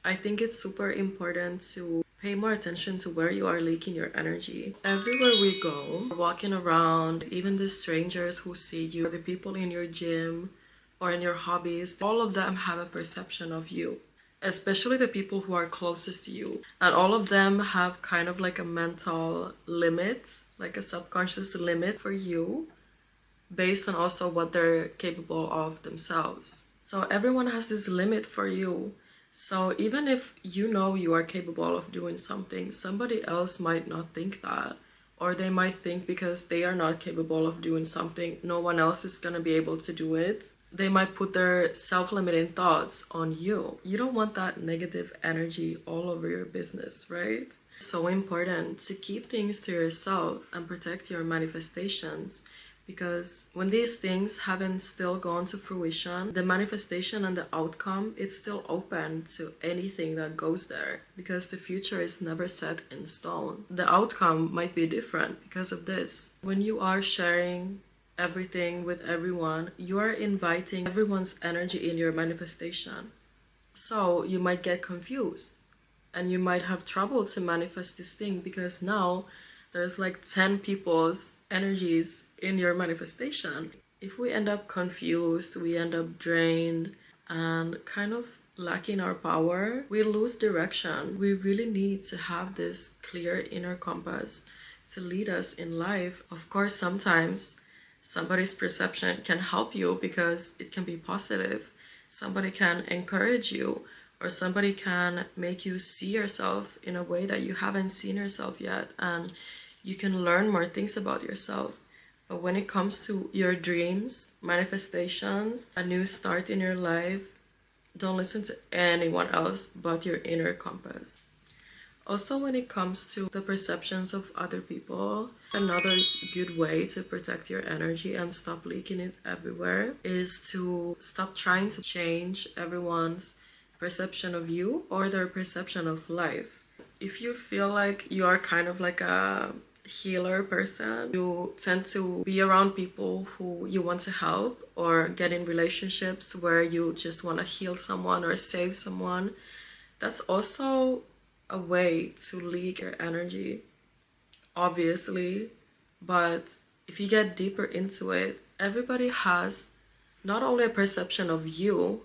I think it's super important to pay more attention to where you are leaking your energy. Everywhere we go, walking around, even the strangers who see you, the people in your gym or in your hobbies, all of them have a perception of you, especially the people who are closest to you. And all of them have kind of like a mental limit, like a subconscious limit for you, based on also what they're capable of themselves. So everyone has this limit for you. So even if you know you are capable of doing something, somebody else might not think that. Or they might think because they are not capable of doing something, no one else is going to be able to do it. They might put their self-limiting thoughts on you. You don't want that negative energy all over your business, right? It's so important to keep things to yourself and protect your manifestations. Because when these things haven't still gone to fruition, the manifestation and the outcome, it's still open to anything that goes there, because the future is never set in stone. The outcome might be different because of this. When you are sharing everything with everyone, you are inviting everyone's energy in your manifestation. So you might get confused and you might have trouble to manifest this thing, because now there's like 10 people's energies in your manifestation. If we end up confused, we end up drained and kind of lacking our power, we lose direction. We really need to have this clear inner compass to lead us in life. Of course, sometimes somebody's perception can help you because it can be positive. Somebody can encourage you, or somebody can make you see yourself in a way that you haven't seen yourself yet, and you can learn more things about yourself. But when it comes to your dreams, manifestations, a new start in your life, don't listen to anyone else but your inner compass. Also, when it comes to the perceptions of other people, another good way to protect your energy and stop leaking it everywhere is to stop trying to change everyone's perception of you or their perception of life. If you feel like you are kind of like a healer person, you tend to be around people who you want to help, or get in relationships where you just want to heal someone or save someone, that's also a way to leak your energy, obviously. But if you get deeper into it, everybody has not only a perception of you,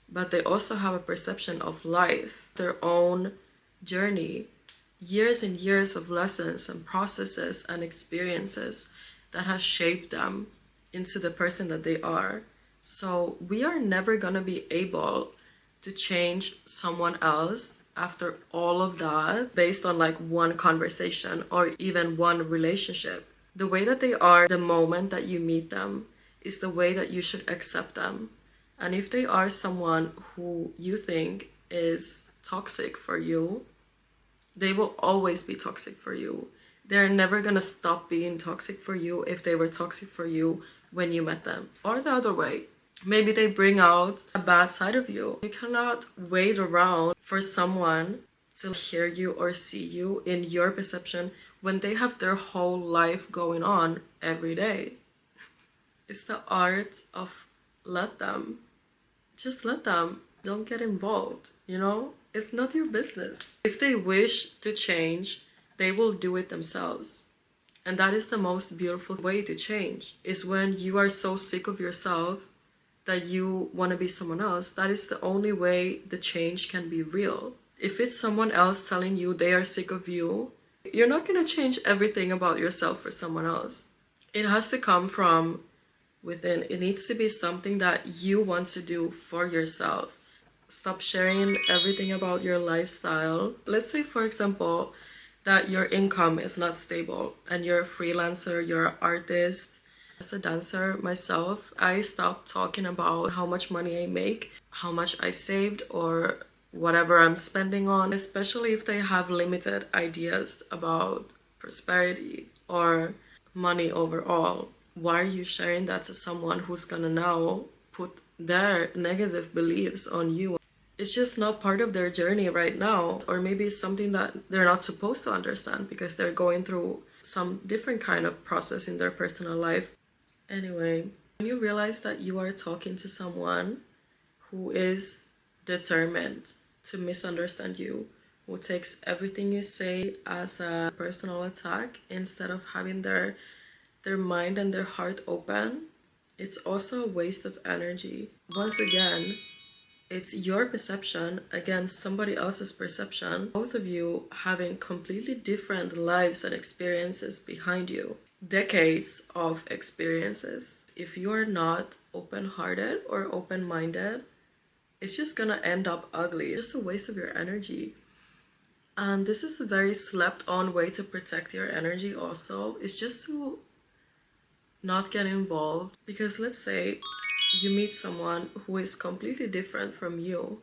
but they also have a perception of life, their own journey, years and years of lessons and processes and experiences that has shaped them into the person that they are. So we are never gonna be able to change someone else after all of that based on like one conversation or even one relationship. The way that they are the moment that you meet them is the way that you should accept them. And if they are someone who you think is toxic for you, they will always be toxic for you. They're never gonna stop being toxic for you if they were toxic for you when you met them. Or the other way. Maybe they bring out a bad side of you. You cannot wait around for someone to hear you or see you in your perception when they have their whole life going on every day. It's the art of let them. Just let them. Don't get involved, you know? It's not your business. If they wish to change, they will do it themselves. And that is the most beautiful way to change, is when you are so sick of yourself that you want to be someone else. That is the only way the change can be real. If it's someone else telling you they are sick of you, you're not going to change everything about yourself for someone else. It has to come from within. It needs to be something that you want to do for yourself. Stop sharing everything about your lifestyle. Let's say, for example, that your income is not stable and you're a freelancer, you're an artist. As a dancer myself, I stopped talking about how much money I make, how much I saved, or whatever I'm spending on, especially if they have limited ideas about prosperity or money overall. Why are you sharing that to someone who's gonna now put their negative beliefs on you? It's just not part of their journey right now, or maybe it's something that they're not supposed to understand because they're going through some different kind of process in their personal life. Anyway, when you realize that you are talking to someone who is determined to misunderstand you, who takes everything you say as a personal attack instead of having their mind and their heart open, it's also a waste of energy. Once again, it's your perception against somebody else's perception. Both of you having completely different lives and experiences behind you. Decades of experiences. If you are not open-hearted or open-minded, it's just gonna end up ugly. It's just a waste of your energy. And this is a very slept-on way to protect your energy also. It's just to not get involved. Because let's say you meet someone who is completely different from you,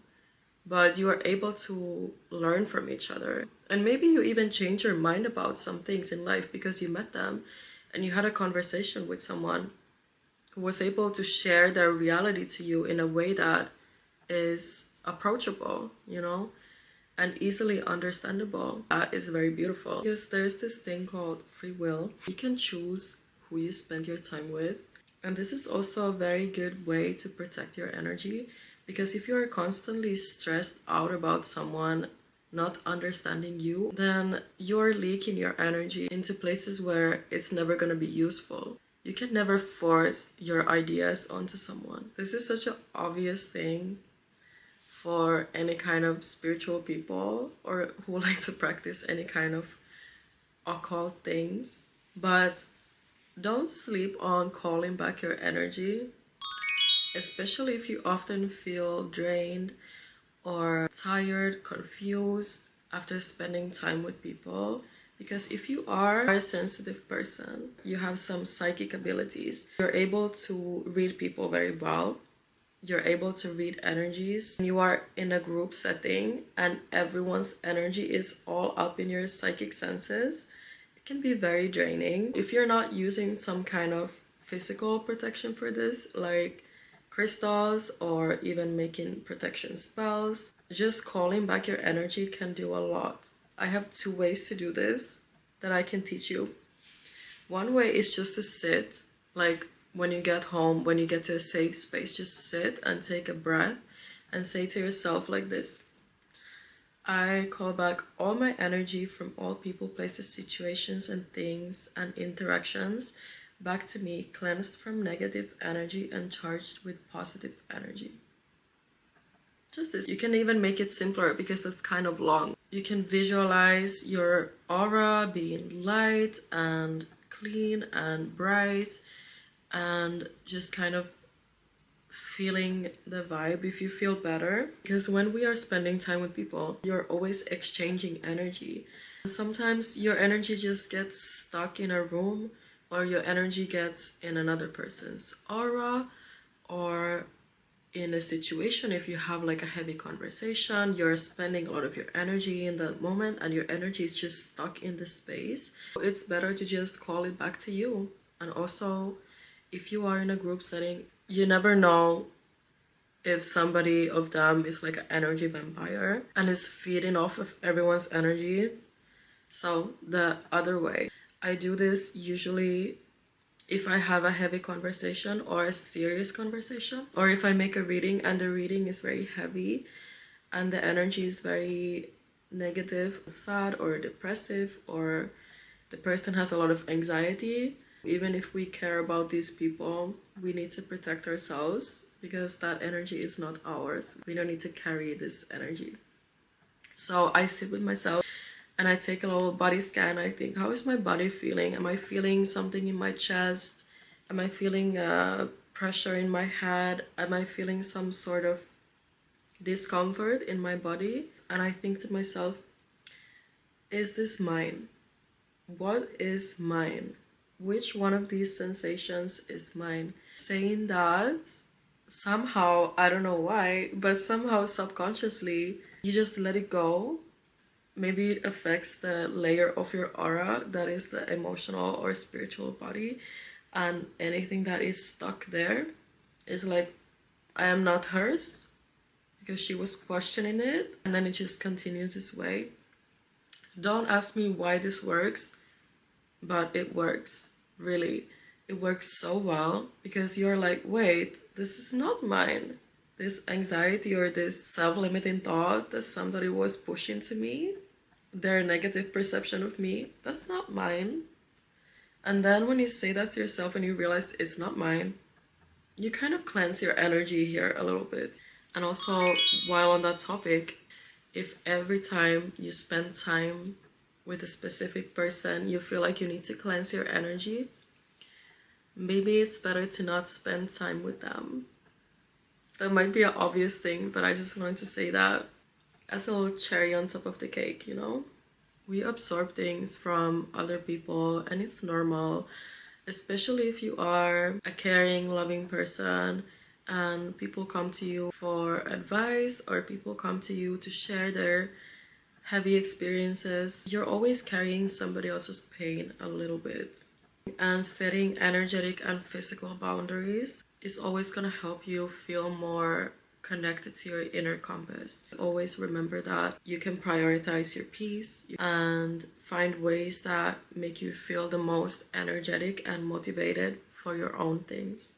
but you are able to learn from each other. And maybe you even change your mind about some things in life because you met them and you had a conversation with someone who was able to share their reality to you in a way that is approachable, you know, and easily understandable. That is very beautiful because there's this thing called free will. You can choose who you spend your time with, and this is also a very good way to protect your energy, because if you're constantly stressed out about someone not understanding you, then you're leaking your energy into places where it's never going to be useful. You can never force your ideas onto someone. This is such an obvious thing for any kind of spiritual people or who like to practice any kind of occult things. But don't sleep on calling back your energy, especially if you often feel drained or tired, confused after spending time with people. Because if you are a sensitive person, you have some psychic abilities. You're able to read people very well. You're able to read energies. You are in a group setting and everyone's energy is all up in your psychic senses. It can be very draining. If you're not using some kind of physical protection for this, like crystals or even making protection spells, just calling back your energy can do a lot. I have 2 ways to do this that I can teach you. One way is just to sit, like when you get home, when you get to a safe space, just sit and take a breath and say to yourself like this: I call back all my energy from all people, places, situations, and things and interactions back to me, cleansed from negative energy and charged with positive energy. Just this. You can even make it simpler because that's kind of long. You can visualize your aura being light and clean and bright and just kind of feeling the vibe if you feel better. Because when we are spending time with people, you're always exchanging energy. Sometimes your energy just gets stuck in a room, or your energy gets in another person's aura, or in a situation. If you have like a heavy conversation, you're spending a lot of your energy in that moment and your energy is just stuck in the space. It's better to just call it back to you. And also, if you are in a group setting, you never know if somebody of them is like an energy vampire and is feeding off of everyone's energy. So the other way, I do this usually if I have a heavy conversation or a serious conversation, or if I make a reading and the reading is very heavy and the energy is very negative, sad or depressive, or the person has a lot of anxiety. Even if we care about these people, we need to protect ourselves because that energy is not ours. We don't need to carry this energy. So I sit with myself and I take a little body scan. I think, how is my body feeling? Am I feeling something in my chest? Am I feeling pressure in my head? Am I feeling some sort of discomfort in my body? And I think to myself, is this mine? What is mine? Which one of these sensations is mine? Saying that, somehow, I don't know why, but somehow subconsciously, you just let it go. Maybe it affects the layer of your aura that is the emotional or spiritual body, and anything that is stuck there is like, I am not hers, because she was questioning it, and then it just continues this way. Don't ask me why this works, but it works. Really, it works so well, because you're like, wait, this is not mine. this anxiety or this self-limiting thought that somebody was pushing to me, their negative perception of me, that's not mine. And then when you say that to yourself and you realize it's not mine, you kind of cleanse your energy here a little bit. And also, while on that topic, if every time you spend time with a specific person you feel like you need to cleanse your energy, maybe it's better to not spend time with them. That might be an obvious thing, but I just wanted to say that as a little cherry on top of the cake, you know? We absorb things from other people, and it's normal, especially if you are a caring, loving person and people come to you for advice or people come to you to share their heavy experiences. You're always carrying somebody else's pain a little bit. And setting energetic and physical boundaries is always going to help you feel more connected to your inner compass. Always remember that you can prioritize your peace and find ways that make you feel the most energetic and motivated for your own things.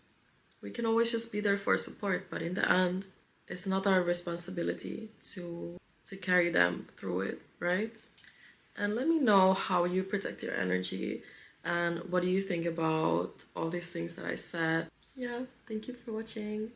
We can always just be there for support, but in the end, it's not our responsibility to carry them through it, right? And let me know how you protect your energy and what do you think about all these things that I said. Yeah, thank you for watching.